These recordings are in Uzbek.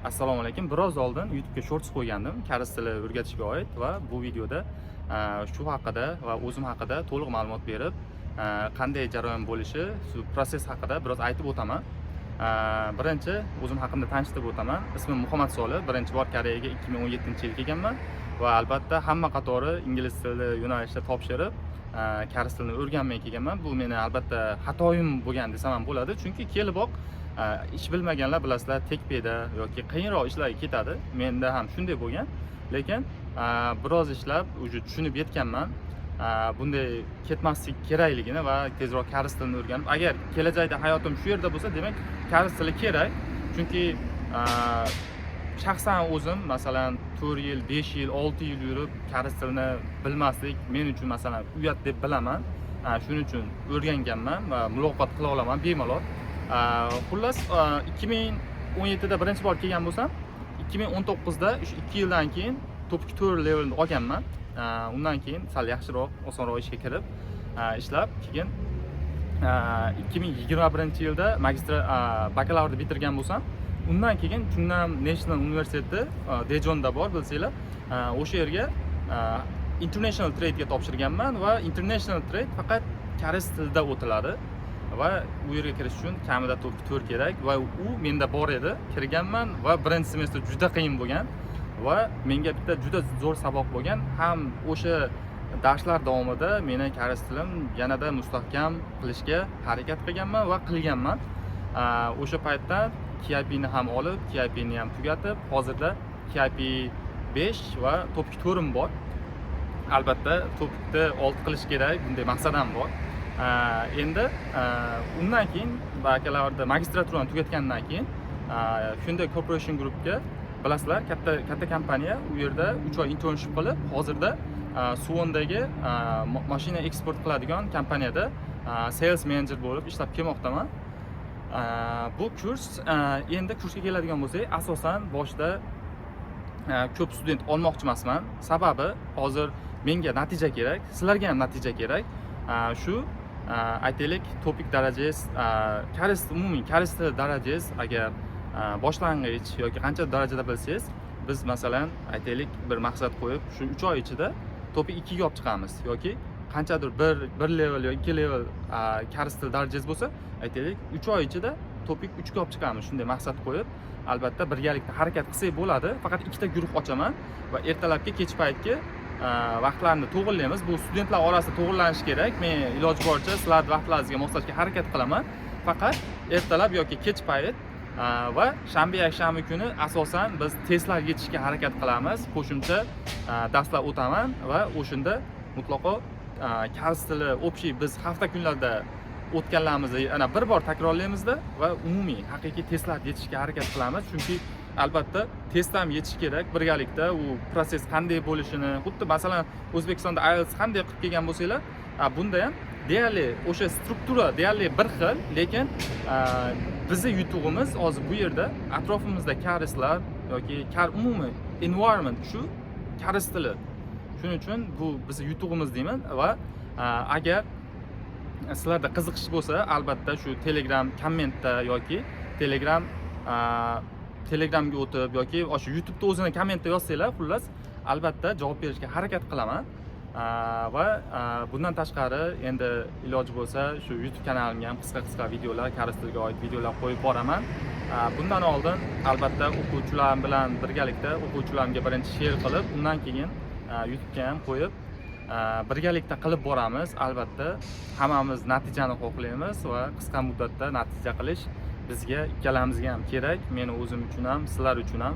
Assalomu alaykum. Biroz oldin YouTube'ga shorts qo'ygandim koreys tili o'rgatishga oid va bu videoda shu haqida va o'zim haqida to'liq ma'lumot berib, qanday jarayon bo'lishi, shu proses haqida biroz aytib o'taman. Birinchi o'zim haqimda tanishtirib o'taman. Ismim Muhammad Solih. Birinchi bor Koreyaga 2017-yil kelganman va albatta hamma qatori ingliz tili yo'nalishida topshirib, koreys tilini o'rganmay kelganman. Bu meni albatta xatoyim bo'lgan desam ham bo'ladi, chunki keliboq ish bilmaganlar bilasizlar, tekpeda yoki qiyinroq ishlarga ketadi. Menda ham shunday bo'lgan. Lekin biroz ishlab uje tushunib yetganman. Bunday ketmaslik kerakligini va tezroq koreys tilini o'rganib, agar kelajakda hayotim shu yerda bo'lsa, demak koreys tili kerak. Chunki shaxsan o'zim masalan 4 yil, 5 yil, 6 yil yurib koreys tilini bilmaslik men uchun masalan uyat deb bilaman. Shuning uchun o'rganganman va muloqot qila olaman bemalol. Xullas 2017da birinchi bor kelgan bo'lsam, 2019da 2 yildan keyin topik 4 levelni olganman. Undan keyin sal yaxshiroq, osonroq ishga kirib ishlab, keyin 2021-yilda bakalavrni bitirgan bo'lsam, undan keyin Chungnam National University Daejeonda bor, bilsanglar, o'sha yerga International Trade ga topshirganman va International Trade faqat koreys tilida o'tiladi. Va u yerga kirish uchun kamida topik 4 kerak va u menda bor edi. Kirganman va birinchi semestr juda qiyin bo'lgan va menga bitta juda zo'r saboq bo'lgan. Ham o'sha darslar davomida meni koreys tilim yanada mustahkam qilishga harakat qilganman va qilganman. O'sha paytda KIP ni ham olib, KIP ni ham tugatib, hozirda KIP 5 va topik 4 bor. Albatta topikni 6 qilish kerak, bunday maqsadim bor. Endi undan keyin bakalavrda magistraturani tugatgandan keyin Hyundai Corporation Groupga, bilasizlar, katta kompaniya, u yerda 3 oy internship qilib, hozirda Suwondagi mashina eksport qiladigan kompaniyada sales manager bo'lib ishlab kelmoqdaman. Bu kurs, endi kursga keladigan bo'lsak, asosan boshida ko'p student olmoqchi emasman. Sababi hozir menga natija kerak, sizlarga ham natija kerak. Shu aytaylik, topik darajangiz, umumiy koreys tili darajangiz agar boshlang'ich yoki qancha darajada bilsangiz, biz masalan aytaylik bir maqsad qo'yib, shu 3 oy ichida topik 2 ga olib chiqamiz yoki qanchadir 1 level yoki 2 level koreys tili darajangiz bo'lsa, aytaylik 3 oy ichida topik 3 ga olib chiqamiz. Shunday maqsad qo'yib, albatta birgalikda harakat qilsak bo'ladi. Faqat ikkita guruh ochaman va ertalabki kech paytga vaqtlarni to'g'irlaymiz. Bu studentlar orasida to'g'irlanishi kerak. Men iloji boricha sizlarning vaqtlaringizga moslashga harakat qilaman. Faqat ertalab yoki kech payt va shanba yakshanba kuni asosan biz testlar yetishga harakat qilamiz. Qo'shimcha darslar o'taman va o'shunda mutlaqo koreys tili общий biz hafta kunlarda o'tganlarimizni yana bir bor takrorlaymizda va umumiy haqiqiy testlar yetishga harakat qilamiz. Chunki albatta test ham yetish kerak. Birgalikda u proses qanday bo'lishini, xuddi masalan O'zbekistonda IELTS qanday qilib kelgan bo'lsanglar, bunda ham deyarli o'sha struktura deyarli bir xil, lekin bizning yutug'imiz hozir bu yerda atrofimizda koreyslar yoki umumiy environment shu koreys tili. Shuning uchun bu bizning yutug'imiz deyman va agar sizlarda qiziqish bo'lsa, albatta shu Telegram kommentda yoki Telegramga o'tib yoki o'sha YouTube'da o'zini kommentda yozsanglar, xullas albatta javob berishga harakat qilaman. Va bundan tashqari endi iloji bo'lsa shu YouTube kanalimga ham qisqa videolar, koreys tiliga oid videolar qo'yib boraman. Bundan oldin albatta o'quvchilar bilan birgalikda o'quvchilarimga birinchi share qilib, undan keyin YouTube'ga ham qo'yib birgalikda qilib boramiz. Albatta hammamiz natijani xohlaymiz va qisqa muddatda natija qilish bizga ikkalamizga ham kerak. Men o'zim uchun ham, sizlar uchun ham.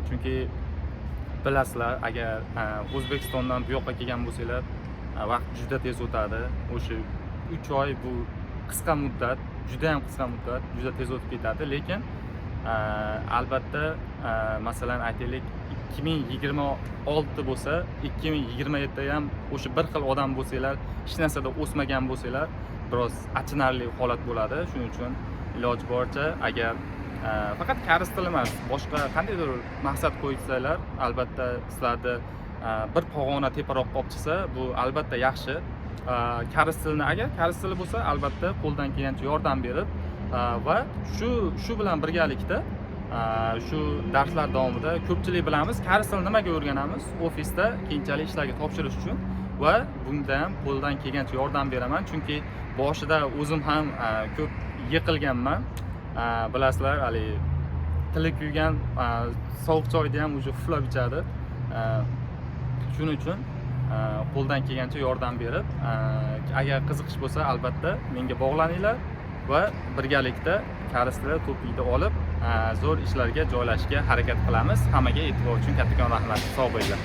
Chunki bilasizlar, agar O'zbekistondan bu yoqqa kelgan bo'lsanglar, vaqt juda tez o'tadi. O'sha 3 oy bu qisqa muddat, juda ham qisqa muddat, juda tez o'tib ketadi. Lekin albatta masalan aytaylik 2026 bo'lsa, 2027da ham o'sha bir xil odam bo'lsanglar, hech narsada o'smagan bo'lsanglar, biroz achinarli holat bo'ladi. Shuning uchun iloji boricha agar faqat koreys tili emas, boshqa qandaydir maqsad qo'ysanglar, albatta sizlarni bir pog'ona teparoqqa olib chiqsa, bu albatta yaxshi. Koreys tilini agar koreys tili bo'lsa, albatta qo'ldan kelgancha yordam berib va shu bilan birgalikda shu darslar davomida ko'pchilik bilamiz, koreys tilini nimaga o'rganamiz? Ofisda keyinchalik ishlarga topshirish uchun va bunda ham qo'ldan kelgancha yordam beraman, chunki boshida o'zim ham ko'p yiqilganman. Bilasizlar, hali tili kuygan sovuq choyni ham уже puflab ichadi. Shuning uchun qo'ldan kelgancha yordam berib, agar qiziqish bo'lsa, albatta menga bog'laninglar va birgalikda koreys tili to'piyni olib, zo'r ishlarga joylashishga harakat qilamiz. Hammaga e'tibor uchun kattakon rahmat. Sog' bo'linglar.